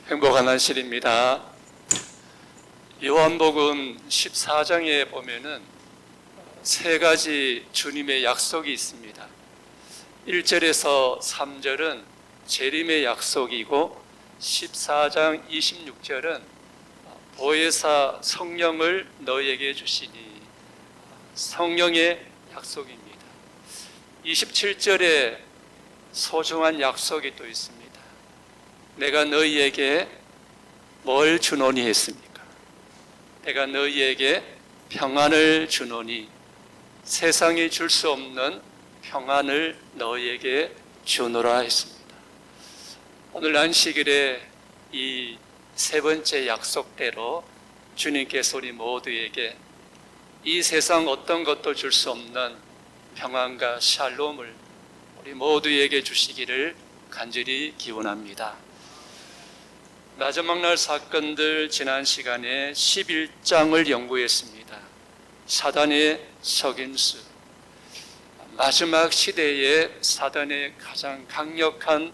행복한 날씨입니다. 요한복음 14장에 보면은 세 가지 주님의 약속이 있습니다. 1절에서 3절은 재림의 약속이고 14장 26절은 보혜사 성령을 너희에게 주시니 성령의 약속입니다. 27절에 소중한 약속이 또 있습니다. 내가 너희에게 뭘 주노니 했습니까? 내가 너희에게 평안을 주노니 세상이 줄 수 없는 평안을 너희에게 주노라 했습니다. 오늘 안식일에 이 세 번째 약속대로 주님께서 우리 모두에게 이 세상 어떤 것도 줄 수 없는 평안과 샬롬을 우리 모두에게 주시기를 간절히 기원합니다. 마지막 날 사건들 지난 시간에 11장을 연구했습니다. 사단의 석인수, 마지막 시대에 사단의 가장 강력한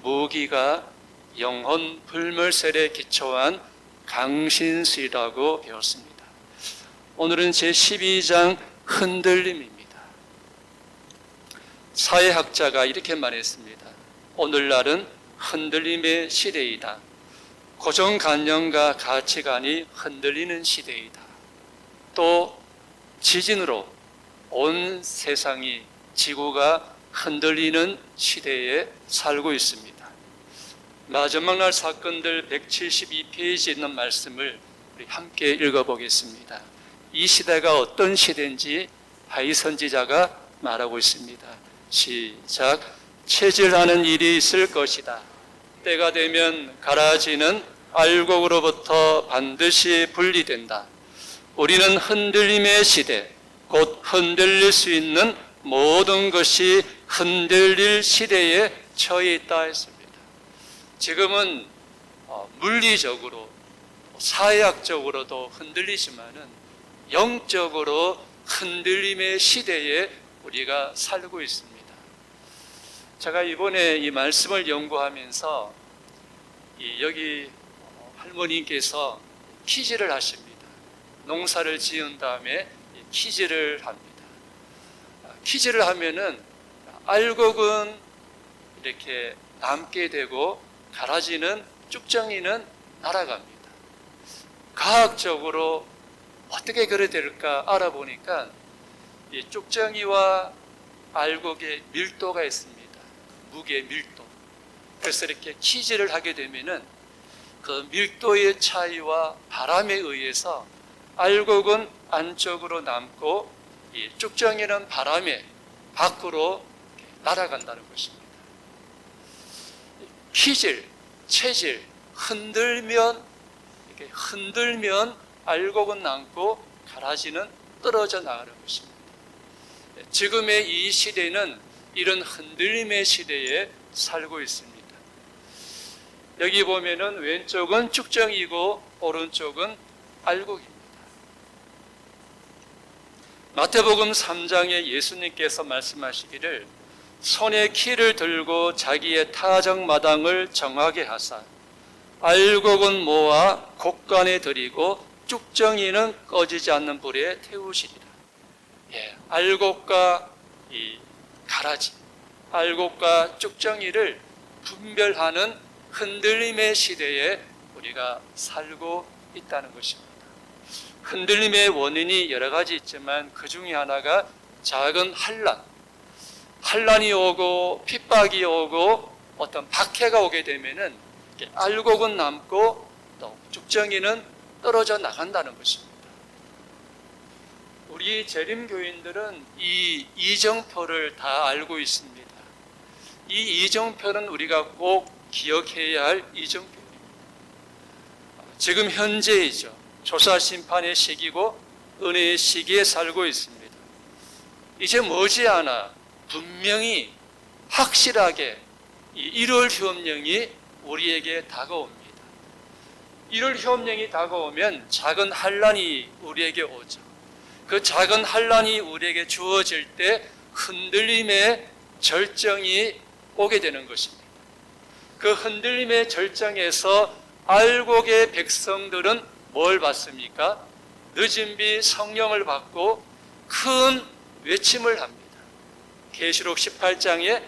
무기가 영혼 불멸설에 기초한 강신술이라고 배웠습니다. 오늘은 제12장 흔들림입니다. 사회학자가 이렇게 말했습니다. 오늘날은 흔들림의 시대이다. 고정관념과 가치관이 흔들리는 시대이다. 또 지진으로 온 세상이, 지구가 흔들리는 시대에 살고 있습니다. 마지막 날 사건들 172페이지에 있는 말씀을 우리 함께 읽어보겠습니다. 이 시대가 어떤 시대인지 바위 선지자가 말하고 있습니다. 시작. 체질하는 일이 있을 것이다. 때가 되면 가라지는 알곡으로부터 반드시 분리된다. 우리는 흔들림의 시대, 곧 흔들릴 수 있는 모든 것이 흔들릴 시대에 처해 있다 했습니다. 지금은 물리적으로, 사회학적으로도 흔들리지만은 영적으로 흔들림의 시대에 우리가 살고 있습니다. 제가 이번에 이 말씀을 연구하면서 여기 할머니께서 퀴즈를 하십니다. 농사를 지은 다음에 퀴즈를 합니다. 퀴즈를 하면은 알곡은 이렇게 남게 되고 가라지는, 쭉정이는 날아갑니다. 과학적으로 어떻게 그래 될까 알아보니까 이 쭉정이와 알곡의 밀도가 있습니다. 무게 밀도. 그래서 이렇게 퀴즈를 하게 되면은 그 밀도의 차이와 바람에 의해서 알곡은 안쪽으로 남고 이 쭉정이는 바람에 밖으로 날아간다는 것입니다. 퀴질, 체질, 흔들면 알곡은 남고 가라지는 떨어져 나가는 것입니다. 지금의 이 시대는 이런 흔들림의 시대에 살고 있습니다. 여기 보면은 왼쪽은 쭉정이고 오른쪽은 알곡입니다. 마태복음 3장에 예수님께서 말씀하시기를 손에 키를 들고 자기의 타작마당을 정하게 하사 알곡은 모아 곡간에 들이고 쭉정이는 꺼지지 않는 불에 태우시리라. 알곡과 이 가라지, 알곡과 쭉정이를 분별하는 흔들림의 시대에 우리가 살고 있다는 것입니다. 흔들림의 원인이 여러 가지 있지만 그 중에 하나가 작은 환란이 오고 핍박이 오고 어떤 박해가 오게 되면은 알곡은 남고 또 쭉정이는 떨어져 나간다는 것입니다. 우리 재림교인들은 이 이정표를 다 알고 있습니다. 이 이정표는 우리가 꼭 기억해야 할 이정표입니다. 지금 현재이죠. 조사 심판의 시기고 은혜의 시기에 살고 있습니다. 이제 머지않아 분명히 확실하게 이 1월 휴업령이 우리에게 다가옵니다. 1월 휴업령이 다가오면 작은 환란이 우리에게 오죠. 그 작은 환란이 우리에게 주어질 때 흔들림의 절정이 오게 되는 것입니다. 그 흔들림의 절정에서 알곡의 백성들은 뭘 받습니까? 늦은 비 성령을 받고 큰 외침을 합니다. 계시록 18장에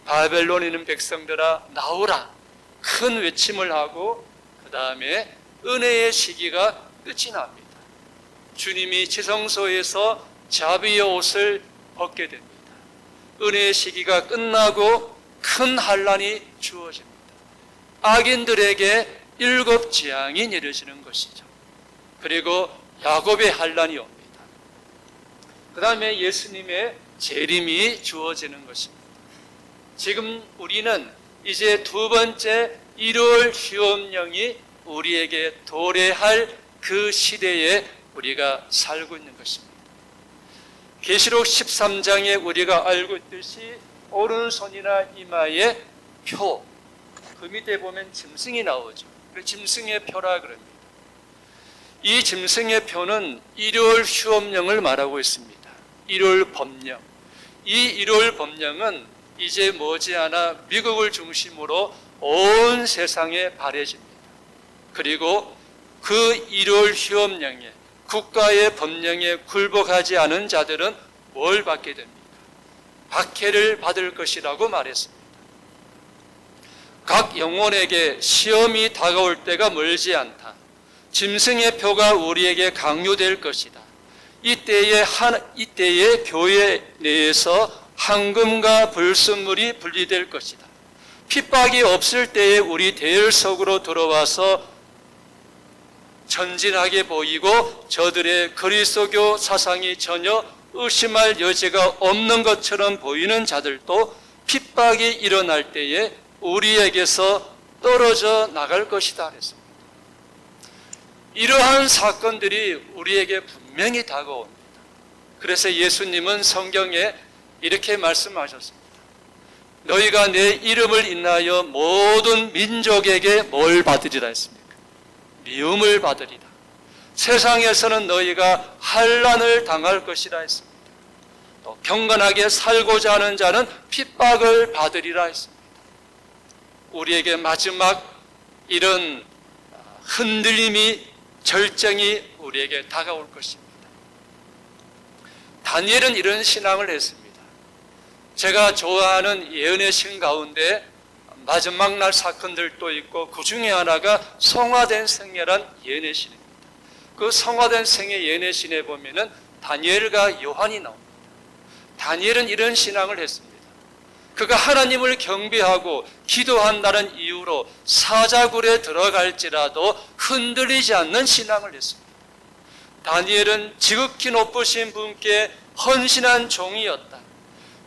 바벨론에 있는 백성들아 나오라 큰 외침을 하고 그 다음에 은혜의 시기가 끝이 납니다. 주님이 지성소에서 자비의 옷을 벗게 됩니다. 은혜의 시기가 끝나고 큰 환란이 주어집니다. 악인들에게 7 재앙이 내려지는 것이죠. 그리고 야곱의 환란이 옵니다. 그 다음에 예수님의 재림이 주어지는 것입니다. 지금 우리는 이제 2번째 1월 휴업령이 우리에게 도래할 그 시대에 우리가 살고 있는 것입니다. 계시록 13장에 우리가 알고 있듯이 오른손이나 이마에 표, 그 밑에 보면 짐승이 나오죠. 그 짐승의 표라 그럽니다. 이 짐승의 표는 1월 휴업령을 말하고 있습니다. 1월 법령. 이 1월 법령은 이제 머지않아 미국을 중심으로 온 세상에 발해집니다. 그리고 그 1월 휴업령에 국가의 법령에 굴복하지 않은 자들은 뭘 받게 됩니까? 박해를 받을 것이라고 말했습니다. 각 영혼에게 시험이 다가올 때가 멀지 않다. 짐승의 표가 우리에게 강요될 것이다. 이때에 교회 내에서 황금과 불순물이 분리될 것이다. 핍박이 없을 때에 우리 대열 속으로 들어와서 전진하게 보이고 저들의 그리스도교 사상이 전혀 의심할 여지가 없는 것처럼 보이는 자들도 핍박이 일어날 때에 우리에게서 떨어져 나갈 것이다 그랬습니다. 이러한 사건들이 우리에게 분명히 다가옵니다. 그래서 예수님은 성경에 이렇게 말씀하셨습니다. 너희가 내 이름을 인하여 모든 민족에게 뭘 받으리라 했습니까? 미움을 받으리라. 세상에서는 너희가 환난을 당할 것이라 했습니다. 또 경건하게 살고자 하는 자는 핍박을 받으리라 했습니다. 우리에게 마지막 이런 흔들림이 절정이 우리에게 다가올 것입니다. 다니엘은 이런 신앙을 했습니다. 제가 좋아하는 예언의 신 가운데 마지막 날 사건들도 있고 그 중에 하나가 성화된 생애란 예언의 신입니다. 그 성화된 생애 예언의 신에 보면은 다니엘과 요한이 나옵니다. 다니엘은 이런 신앙을 했습니다. 그가 하나님을 경배하고 기도한다는 이유로 사자굴에 들어갈지라도 흔들리지 않는 신앙을 했습니다. 다니엘은 지극히 높으신 분께 헌신한 종이었다.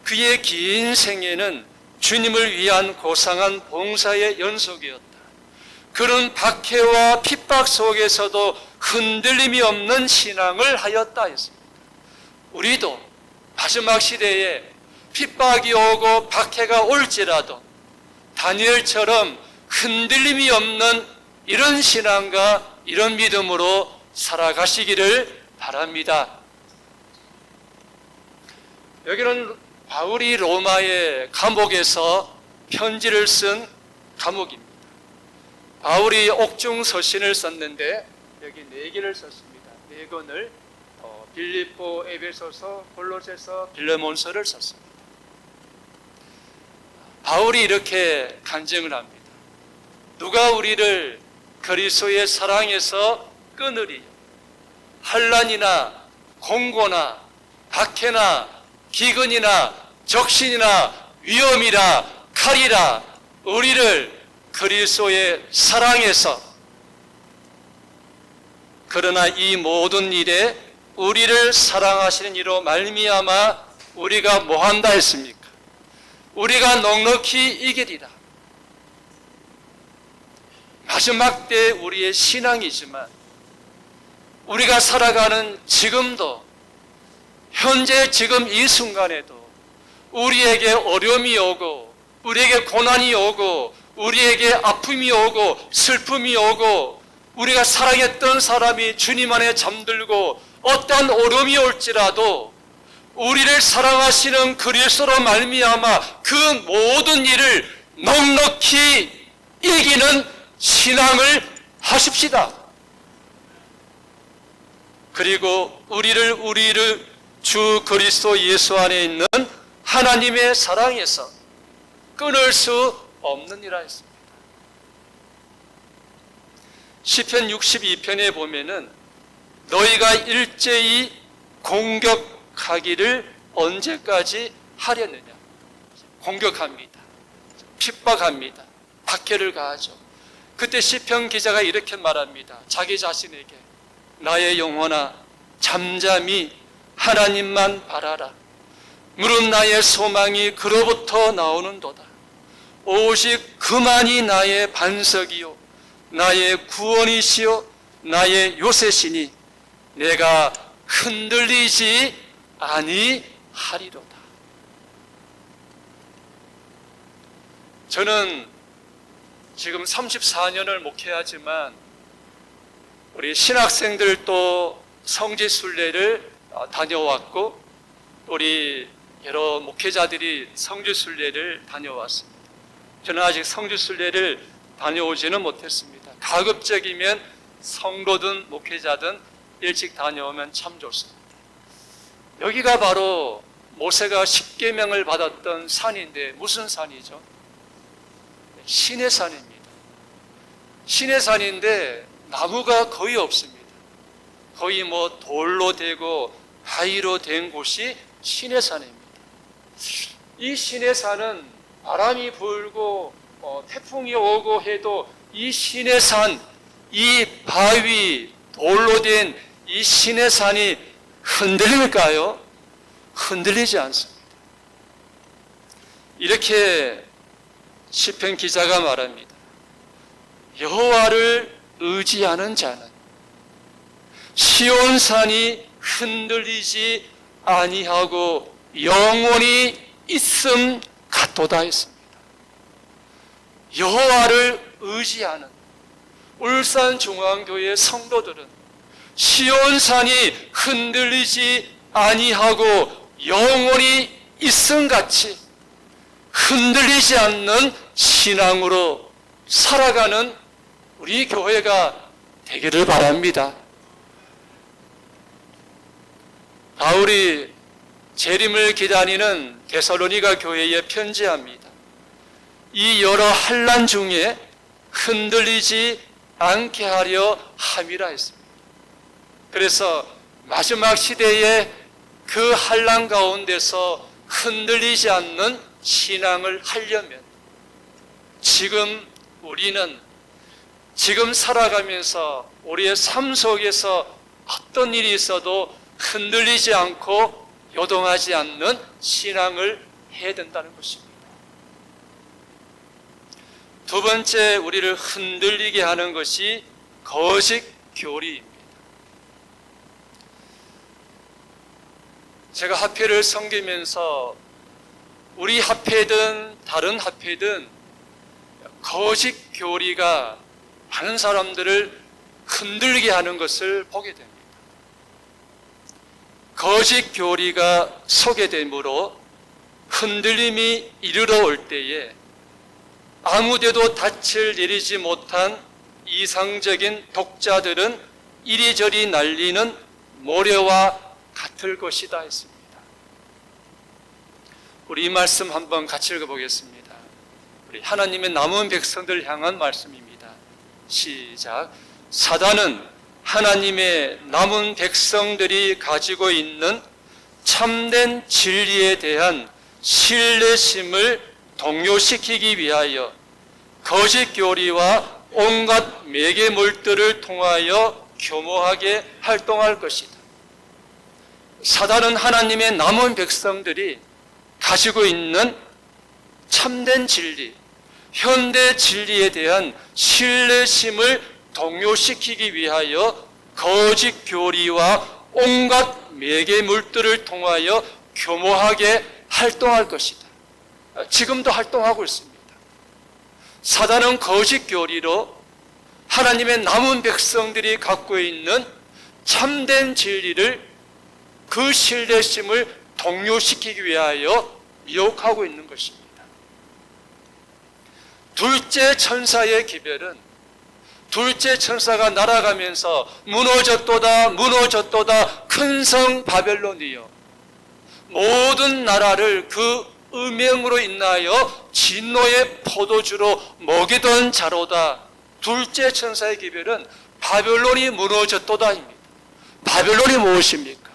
그의 긴 생애는 주님을 위한 고상한 봉사의 연속이었다. 그런 박해와 핍박 속에서도 흔들림이 없는 신앙을 하였다 했습니다. 우리도 마지막 시대에 핍박이 오고 박해가 올지라도 다니엘처럼 흔들림이 없는 이런 신앙과 이런 믿음으로 살아가시기를 바랍니다. 여기는 바울이 로마의 감옥에서 편지를 쓴 감옥입니다. 바울이 옥중서신을 썼는데 여기 4개를 썼습니다. 4권을 빌립보, 에베소서, 골로새서, 빌레몬서를 썼습니다. 바울이 이렇게 간증을 합니다. 누가 우리를 그리스도의 사랑에서 끊으리요? 환난이나 공고나 박해나 기근이나 적신이나 위험이라 칼이라 우리를 그리스도의 사랑에서, 그러나 이 모든 일에 우리를 사랑하시는 이로 말미암아 우리가 뭐한다 했습니까? 우리가 넉넉히 이기리라. 마지막 때 우리의 신앙이지만 우리가 살아가는 지금도, 현재 지금 이 순간에도 우리에게 어려움이 오고 우리에게 고난이 오고 우리에게 아픔이 오고 슬픔이 오고 우리가 사랑했던 사람이 주님 안에 잠들고 어떠한 어려움이 올지라도 우리를 사랑하시는 그리스도로 말미암아 그 모든 일을 넉넉히 이기는 신앙을 하십시다. 그리고 우리를 주 그리스도 예수 안에 있는 하나님의 사랑에서 끊을 수 없느니라 했습니다. 시편 62편에 보면은 너희가 일제히 공격하기를 언제까지 하려느냐. 공격합니다. 핍박합니다. 박해를 가하죠. 그때 시편 기자가 이렇게 말합니다. 자기 자신에게 나의 영혼아 잠잠히 하나님만 바라라. 무릇 나의 소망이 그로부터 나오는도다. 오직 그만이 나의 반석이요 나의 구원이시요 나의 요새시니 내가 흔들리지 아니하리로다. 저는 지금 34년을 목회하지만 우리 신학생들도 성지순례를 다녀왔고 우리 여러 목회자들이 성지순례를 다녀왔습니다. 저는 아직 성지순례를 다녀오지는 못했습니다. 가급적이면 성도든 목회자든 일찍 다녀오면 참 좋습니다. 여기가 바로 모세가 십계명을 받았던 산인데 무슨 산이죠? 신의 산입니다. 신의 산인데 나무가 거의 없습니다. 거의 돌로 되고 바위로 된 곳이 신의 산입니다. 이 신의 산은 바람이 불고 태풍이 오고 해도 이 신의 산, 이 바위, 돌로 된 이 신의 산이 흔들릴까요? 흔들리지 않습니다. 이렇게 시편 기자가 말합니다. 여호와를 의지하는 자는 시온산이 흔들리지 아니하고 영원히 있음 같도다 했습니다. 여호와를 의지하는 울산중앙교회 성도들은 시온산이 흔들리지 아니하고 영원히 있음같이 흔들리지 않는 신앙으로 살아가는 우리 교회가 되기를 바랍니다. 바울이 재림을 기다리는 데살로니가 교회에 편지합니다. 이 여러 환난 중에 흔들리지 않게 하려 함이라 했습니다. 그래서 마지막 시대에 그 환난 가운데서 흔들리지 않는 신앙을 하려면 우리는 지금 살아가면서 우리의 삶 속에서 어떤 일이 있어도 흔들리지 않고 요동하지 않는 신앙을 해야 된다는 것입니다. 두 번째, 우리를 흔들리게 하는 것이 거짓 교리입니다. 제가 합회를 섬기면서 우리 합회든 다른 합회든 거짓 교리가 많은 사람들을 흔들게 하는 것을 보게 됩니다. 거짓 교리가 소개됨으로 흔들림이 이르러 올 때에 아무데도 닻을 내리지 못한 이상적인 독자들은 이리저리 날리는 모래와 같을 것이다 했습니다. 우리 이 말씀 한번 같이 읽어보겠습니다. 우리 하나님의 남은 백성들 향한 말씀입니다. 시작. 사단은 하나님의 남은 백성들이 가지고 있는 참된 진리에 대한 신뢰심을 동요시키기 위하여 거짓 교리와 온갖 매개물들을 통하여 교모하게 활동할 것이다. 사단은 하나님의 남은 백성들이 가지고 있는 참된 진리, 현대 진리에 대한 신뢰심을 동요시키기 위하여 거짓 교리와 온갖 매개물들을 통하여 교모하게 활동할 것이다. 지금도 활동하고 있습니다. 사단은 거짓 교리로 하나님의 남은 백성들이 갖고 있는 참된 진리를 그 신뢰심을 동요시키기 위하여 미혹하고 있는 것입니다. 둘째 천사의 기별은 둘째 천사가 날아가면서 무너졌도다 무너졌도다 큰 성 바벨론이여 모든 나라를 그 음행으로 인하여 진노의 포도주로 먹이던 자로다. 둘째 천사의 기별은 바벨론이 무너졌도다입니다. 바벨론이 무엇입니까?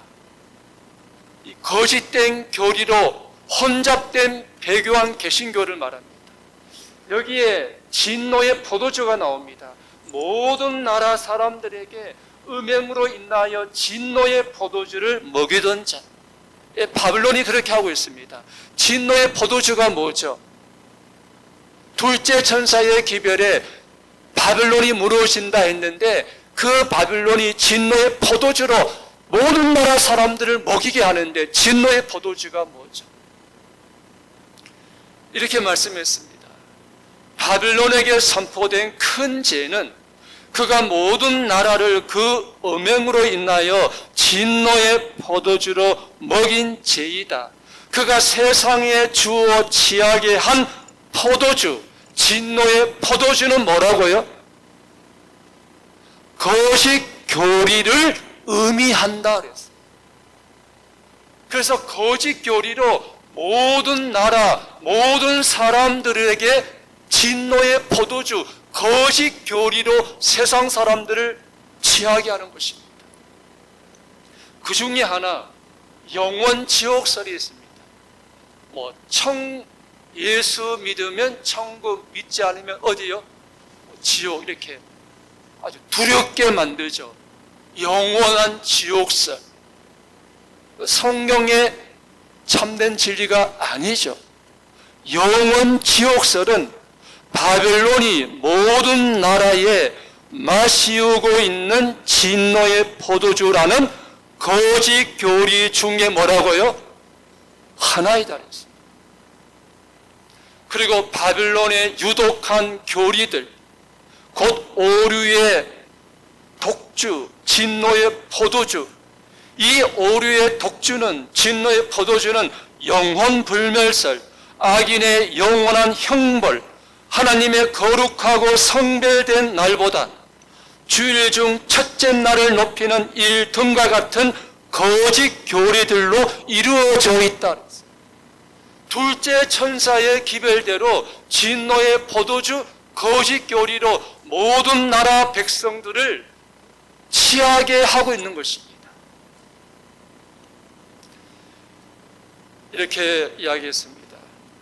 이 거짓된 교리로 혼잡된 배교한 개신교를 말합니다. 여기에 진노의 포도주가 나옵니다. 모든 나라 사람들에게 음행으로 인하여 진노의 포도주를 먹이던 자. 바벨론이 그렇게 하고 있습니다. 진노의 포도주가 뭐죠? 둘째 천사의 기별에 바벨론이 무너진다 했는데 그 바벨론이 진노의 포도주로 모든 나라 사람들을 먹이게 하는데 진노의 포도주가 뭐죠? 이렇게 말씀했습니다. 바벨론에게 선포된 큰 죄는 그가 모든 나라를 그 음행으로 인하여 진노의 포도주로 먹인 죄이다. 그가 세상에 주어 취하게 한 포도주, 진노의 포도주는 뭐라고요? 거짓 교리를 의미한다 그랬어요. 그래서 거짓 교리로 모든 나라, 모든 사람들에게 진노의 포도주, 거짓 교리로 세상 사람들을 취하게 하는 것입니다. 그 중에 하나 영원 지옥설이 있습니다. 예수 믿으면 천국, 믿지 않으면 어디요? 지옥. 이렇게 아주 두렵게 만들죠. 영원한 지옥설. 성경의 참된 진리가 아니죠. 영원 지옥설은 바벨론이 모든 나라에 마시우고 있는 진노의 포도주라는 거짓 교리 중에 뭐라고요? 하나이다 그랬어요. 그리고 바벨론의 유독한 교리들, 곧 오류의 독주, 진노의 포도주, 이 오류의 독주는, 진노의 포도주는 영혼 불멸설, 악인의 영원한 형벌, 하나님의 거룩하고 성별된 날보다 주일 중 첫째 날을 높이는 일 등과 같은 거짓 교리들로 이루어져 있다. 둘째 천사의 기별대로 진노의 포도주, 거짓 교리로 모든 나라 백성들을 취하게 하고 있는 것입니다. 이렇게 이야기했습니다.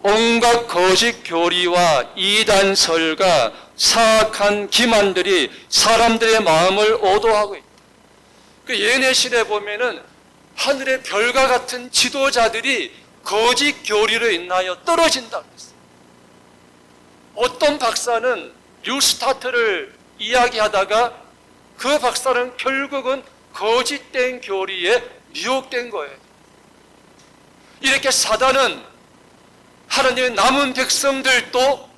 온갖 거짓 교리와 이단설과 사악한 기만들이 사람들의 마음을 오도하고 있다. 그 예내 시대에 보면은 하늘의 별과 같은 지도자들이 거짓 교리로 인하여 떨어진다 그랬어요. 어떤 박사는 뉴스타트를 이야기하다가 그 박사는 결국은 거짓된 교리에 미혹된 거예요. 이렇게 사단은 하나님의 남은 백성들도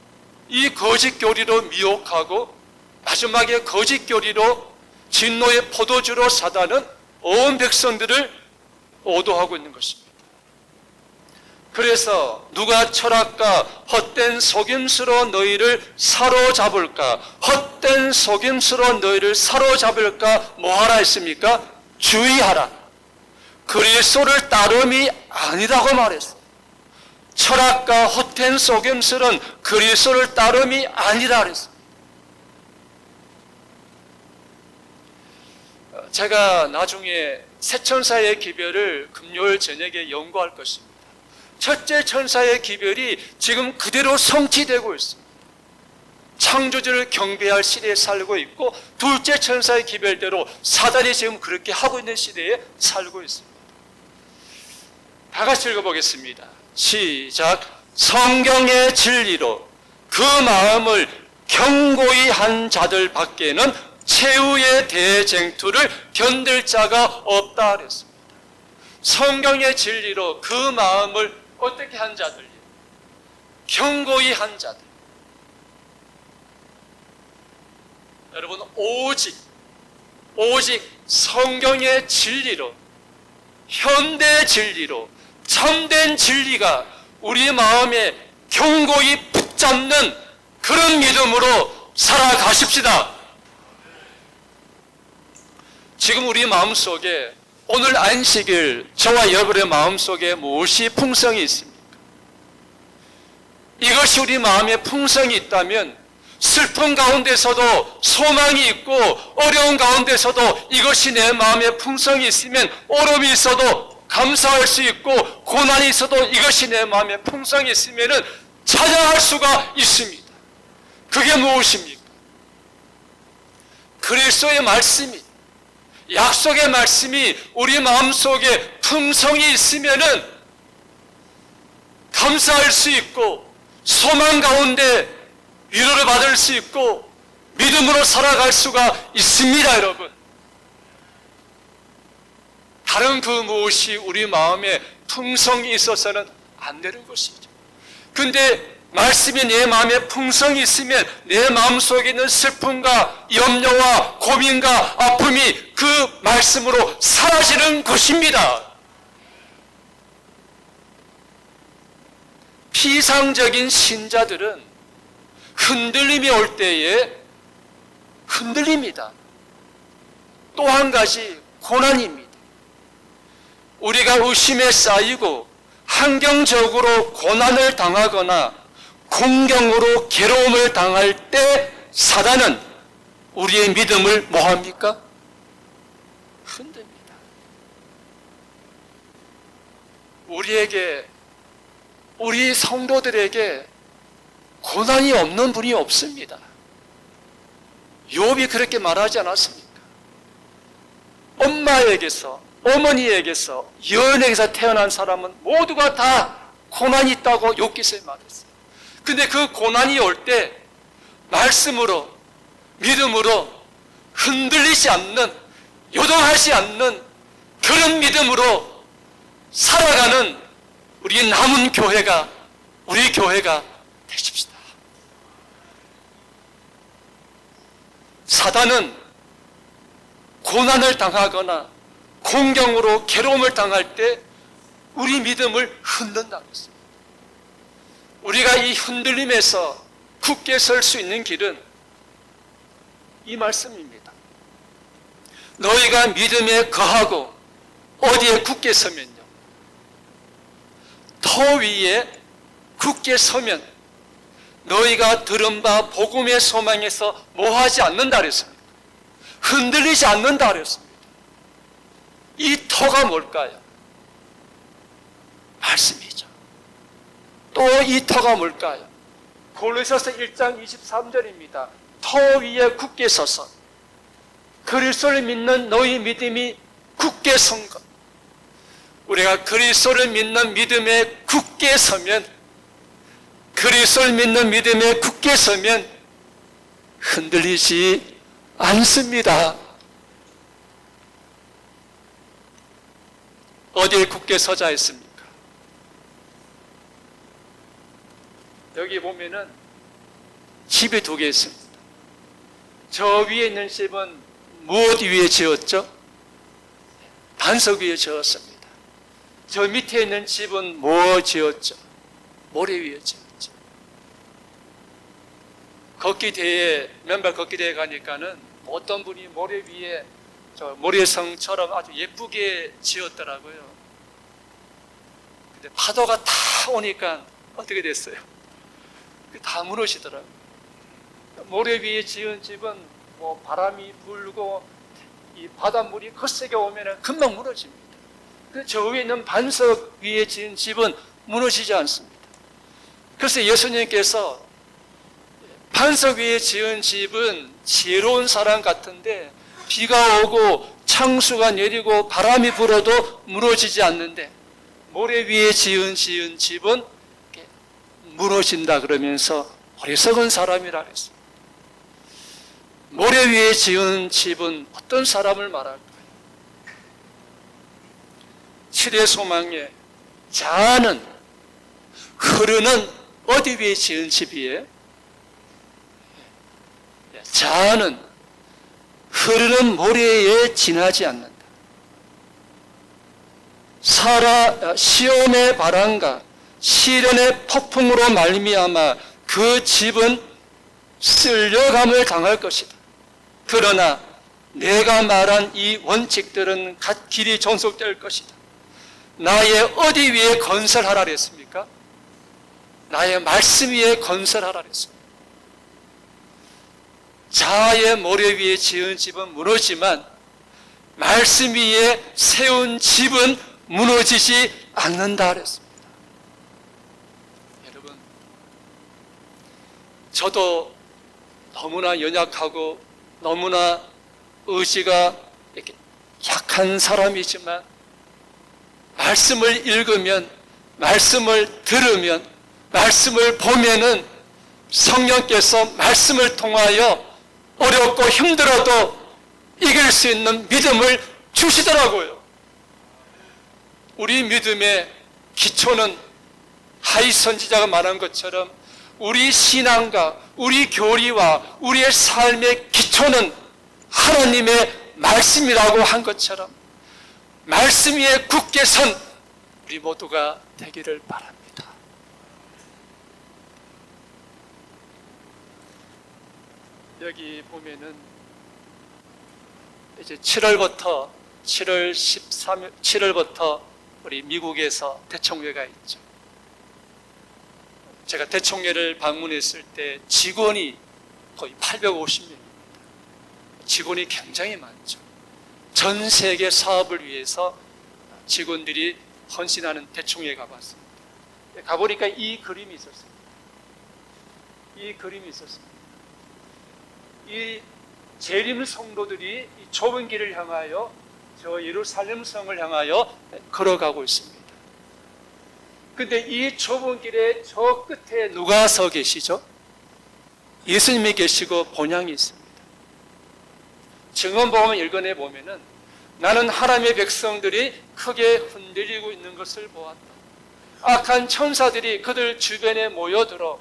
이 거짓 교리로 미혹하고 마지막에 거짓 교리로 진노의 포도주로 사단은 온 백성들을 오도하고 있는 것입니다. 그래서 누가 철학과 헛된 속임수로 너희를 사로잡을까? 헛된 속임수로 너희를 사로잡을까? 뭐하라 했습니까? 주의하라. 그리스도를 따름이 아니라고 말했어요. 철학과 헛된 속임수는 그리스도를 따름이 아니라 그랬어요. 제가 나중에 새 천사의 기별을 금요일 저녁에 연구할 것입니다. 첫째 천사의 기별이 지금 그대로 성취되고 있습니다. 창조주를 경배할 시대에 살고 있고, 둘째 천사의 기별대로 사단이 지금 그렇게 하고 있는 시대에 살고 있습니다. 다 같이 읽어보겠습니다. 시작. 성경의 진리로 그 마음을 경고히 한 자들 밖에는 최후의 대쟁투를 견딜 자가 없다 그랬습니다. 성경의 진리로 그 마음을 어떻게 한 자들이요? 경고히 한 자들. 여러분, 오직 성경의 진리로, 현대 진리로, 참된 진리가 우리 마음에 경고히 붙잡는 그런 믿음으로 살아가십시다. 지금 우리 마음속에 오늘 안식일 저와 여러분의 마음속에 무엇이 풍성이 있습니까? 이것이 우리 마음에 풍성이 있다면 슬픔 가운데서도 소망이 있고 어려운 가운데서도 이것이 내 마음에 풍성이 있으면 오름이 있어도 감사할 수 있고 고난이 있어도 이것이 내 마음에 풍성이 있으면 찬양할 수가 있습니다. 그게 무엇입니까? 그리스도의 말씀이, 약속의 말씀이 우리 마음속에 풍성이 있으면 감사할 수 있고 소망 가운데 위로를 받을 수 있고 믿음으로 살아갈 수가 있습니다, 여러분. 다른 그 무엇이 우리 마음에 풍성이 있어서는 안 되는 것이죠. 근데 말씀이 내 마음에 풍성이 있으면 내 마음속에 있는 슬픔과 염려와 고민과 아픔이 그 말씀으로 사라지는 것입니다. 피상적인 신자들은 흔들림이 올 때에 흔들립니다. 또 한 가지 고난입니다. 우리가 의심에 쌓이고 환경적으로 고난을 당하거나 공경으로 괴로움을 당할 때 사단은 우리의 믿음을 뭐합니까? 흔듭니다. 우리 성도들에게 고난이 없는 분이 없습니다. 욥이 그렇게 말하지 않았습니까? 엄마에게서, 어머니에게서, 여인에게서 태어난 사람은 모두가 다 고난이 있다고 욥기서에 말했어요. 근데 그 고난이 올 때 말씀으로, 믿음으로 흔들리지 않는, 요동하지 않는 그런 믿음으로 살아가는 우리 남은 교회가, 우리 교회가 되십시다. 사단은 고난을 당하거나 공경으로 괴로움을 당할 때 우리 믿음을 흔든다고 했습니다. 우리가 이 흔들림에서 굳게 설 수 있는 길은 이 말씀입니다. 너희가 믿음에 거하고 어디에 굳게 서면요? 터 위에 굳게 서면 너희가 들은 바 복음의 소망에서 뭐하지 않는다 그랬습니다. 흔들리지 않는다 그랬습니다. 이 터가 뭘까요? 말씀이죠. 또 이 터가 뭘까요? 골로새서 1장 23절입니다. 터 위에 굳게 서서 그리스도를 믿는 너희 믿음이 굳게 선 것. 우리가 그리스도를 믿는 믿음에 굳게 서면, 그리스도를 믿는 믿음에 굳게 서면 흔들리지 않습니다. 어디에 굳게 서자 했습니까? 여기 보면은 집이 두 개 있습니다. 저 위에 있는 집은 무엇 위에 지었죠? 반석 위에 지었습니다. 저 밑에 있는 집은 뭐 지었죠? 모래 위에 지었죠. 걷기대회, 맨발 걷기대회 가니까는 어떤 분이 모래 위에 저 모래성처럼 아주 예쁘게 지었더라고요. 근데 파도가 다 오니까 어떻게 됐어요? 다 무너지더라고요. 모래 위에 지은 집은 뭐 바람이 불고 이 바닷물이 거세게 오면 금방 무너집니다. 저 위에 있는 반석 위에 지은 집은 무너지지 않습니다. 그래서 예수님께서 반석 위에 지은 집은 지혜로운 사람 같은데 비가 오고 창수가 내리고 바람이 불어도 무너지지 않는데 모래 위에 지은 집은 무너진다 그러면서 어리석은 사람이라 그랬습니다. 모래 위에 지은 집은 어떤 사람을 말할까요? 칠의 소망에 자는 흐르는 어디 위에 지은 집이에요? 자는 흐르는 모래에 지나지 않는다. 시온의 바람과 시련의 폭풍으로 말미암아 그 집은 쓸려감을 당할 것이다. 그러나 내가 말한 이 원칙들은 길이 존속될 것이다. 나의 어디 위에 건설하라 그랬습니까? 나의 말씀 위에 건설하라 그랬습니다. 자아의 모래 위에 지은 집은 무너지만 말씀 위에 세운 집은 무너지지 않는다 그랬습니다. 여러분, 저도 너무나 연약하고 너무나 의지가 이렇게 약한 사람이지만 말씀을 읽으면, 말씀을 들으면, 말씀을 보면은 성령께서 말씀을 통하여 어렵고 힘들어도 이길 수 있는 믿음을 주시더라고요. 우리 믿음의 기초는 하이 선지자가 말한 것처럼 우리 신앙과 우리 교리와 우리의 삶의 기초는 하나님의 말씀이라고 한 것처럼 말씀 위에 굳게 선 우리 모두가 되기를 바랍니다. 여기 보면은 이제 7월부터 7월부터 우리 미국에서 대총회가 있죠. 제가 대총회를 방문했을 때 직원이 거의 850명입니다. 직원이 굉장히 많죠. 전 세계 사업을 위해서 직원들이 헌신하는 대총회에 가봤습니다. 가보니까 이 그림이 있었습니다. 이 그림이 있었습니다. 이 재림 성도들이 이 좁은 길을 향하여 저 예루살렘 성을 향하여 걸어가고 있습니다. 근데 이 좁은 길의 저 끝에 누가 서 계시죠? 예수님이 계시고 본향이 있습니다. 증언복음 읽어내 보면은 나는 하나님의 백성들이 크게 흔들리고 있는 것을 보았다. 악한 천사들이 그들 주변에 모여들어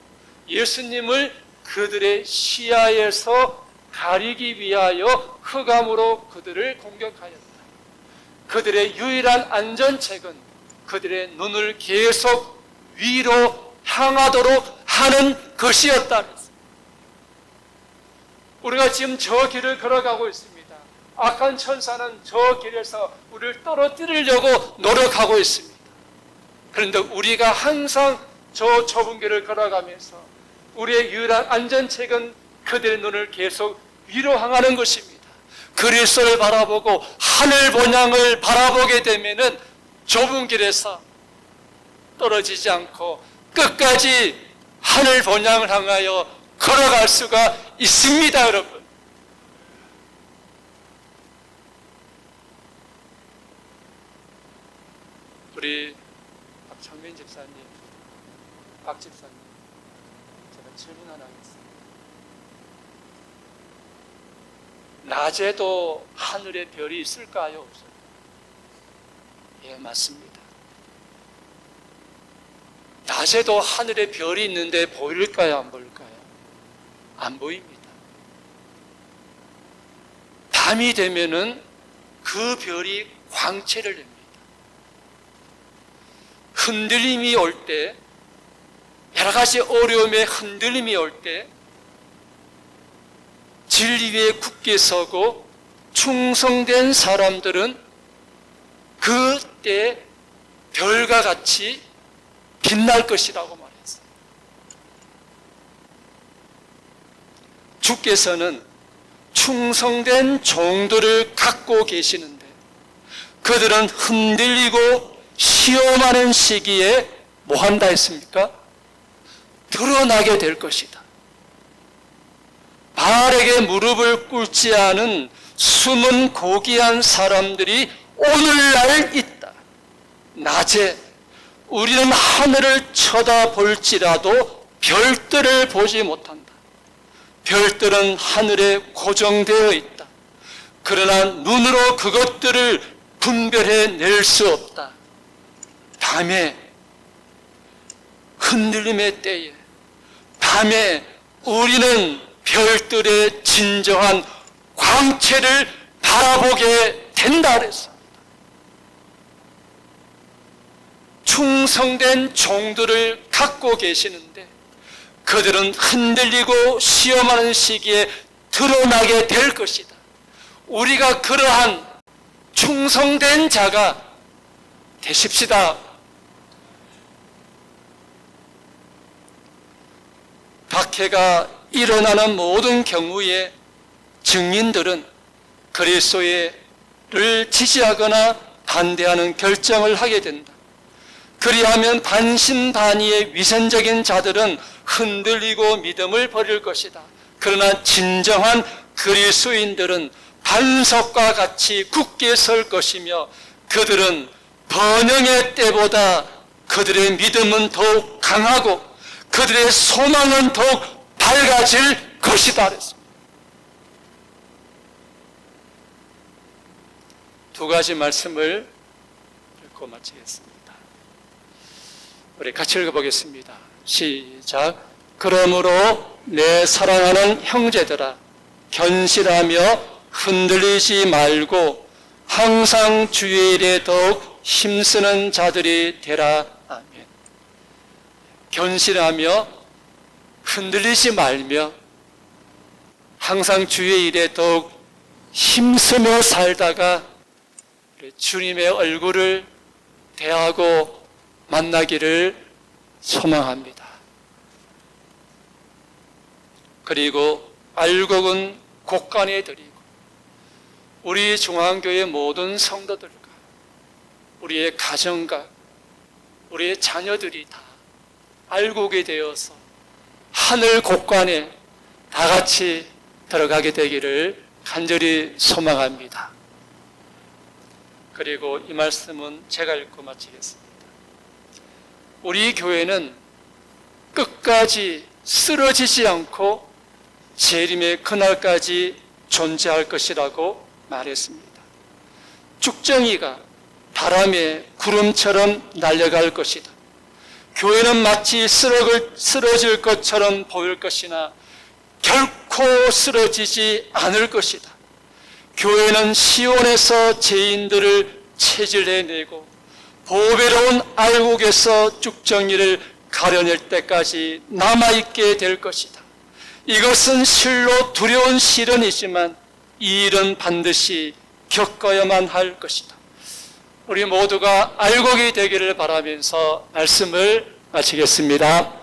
예수님을 그들의 시야에서 가리기 위하여 흑암으로 그들을 공격하였다. 그들의 유일한 안전책은 그들의 눈을 계속 위로 향하도록 하는 것이었다. 우리가 지금 저 길을 걸어가고 있습니다. 악한 천사는 저 길에서 우리를 떨어뜨리려고 노력하고 있습니다. 그런데 우리가 항상 저 좁은 길을 걸어가면서 우리의 유일한 안전책은 그들의 눈을 계속 위로 향하는 것입니다. 그리스도를 바라보고 하늘 본향을 바라보게 되면은 좁은 길에서 떨어지지 않고 끝까지 하늘 본향을 향하여 걸어갈 수가 있습니다, 여러분. 우리 박창민 집사님, 박 집사님, 제가 질문 하나 하겠습니다. 낮에도 하늘에 별이 있을까요? 없어요? 예, 맞습니다. 낮에도 하늘에 별이 있는데 보일까요? 안 보일까요? 안 보입니다. 밤이 되면은 그 별이 광채를 냅니다. 흔들림이 올 때, 여러 가지 어려움의 흔들림이 올 때, 진리 위에 굳게 서고 충성된 사람들은 그때 별과 같이 빛날 것이라고 말했어요. 주께서는 충성된 종들을 갖고 계시는데 그들은 흔들리고 시험하는 시기에 뭐 한다 했습니까? 드러나게 될 것이다. 바알에게 무릎을 꿇지 않은 숨은 고귀한 사람들이 오늘날 있다. 낮에 우리는 하늘을 쳐다볼지라도 별들을 보지 못한다. 별들은 하늘에 고정되어 있다. 그러나 눈으로 그것들을 분별해낼 수 없다. 밤에 흔들림의 때에 밤에 우리는 별들의 진정한 광채를 바라보게 된다 그랬습니다. 충성된 종들을 갖고 계시는데 그들은 흔들리고 시험하는 시기에 드러나게 될 것이다. 우리가 그러한 충성된 자가 되십시다. 박해가 일어나는 모든 경우에 증인들은 그리스도를 지지하거나 반대하는 결정을 하게 된다. 그리하면 반신반의의 위선적인 자들은 흔들리고 믿음을 버릴 것이다. 그러나 진정한 그리스도인들은 반석과 같이 굳게 설 것이며 그들은 번영의 때보다 그들의 믿음은 더욱 강하고 그들의 소망은 더욱 밝아질 것이다. 그랬습니다. 두 가지 말씀을 읽고 마치겠습니다. 우리 같이 읽어보겠습니다. 시작. 그러므로 내 사랑하는 형제들아, 견실하며 흔들리지 말고 항상 주의 일에 더욱 힘쓰는 자들이 되라. 아멘. 견실하며 흔들리지 말며 항상 주의 일에 더욱 힘쓰며 살다가 주님의 얼굴을 대하고 만나기를 소망합니다. 그리고 알곡은 곳간에 드리고 우리 중앙교회 모든 성도들과 우리의 가정과 우리의 자녀들이 다 알곡이 되어서 하늘 곳간에 다 같이 들어가게 되기를 간절히 소망합니다. 그리고 이 말씀은 제가 읽고 마치겠습니다. 우리 교회는 끝까지 쓰러지지 않고 재림의 그날까지 존재할 것이라고 말했습니다. 쭉정이가 바람에 구름처럼 날아갈 것이다. 교회는 마치 쓰러질 것처럼 보일 것이나 결코 쓰러지지 않을 것이다. 교회는 시온에서 죄인들을 체질해내고 보배로운 알곡에서 쭉정이를 가려낼 때까지 남아있게 될 것이다. 이것은 실로 두려운 시련이지만 이 일은 반드시 겪어야만 할 것이다. 우리 모두가 알곡이 되기를 바라면서 말씀을 마치겠습니다.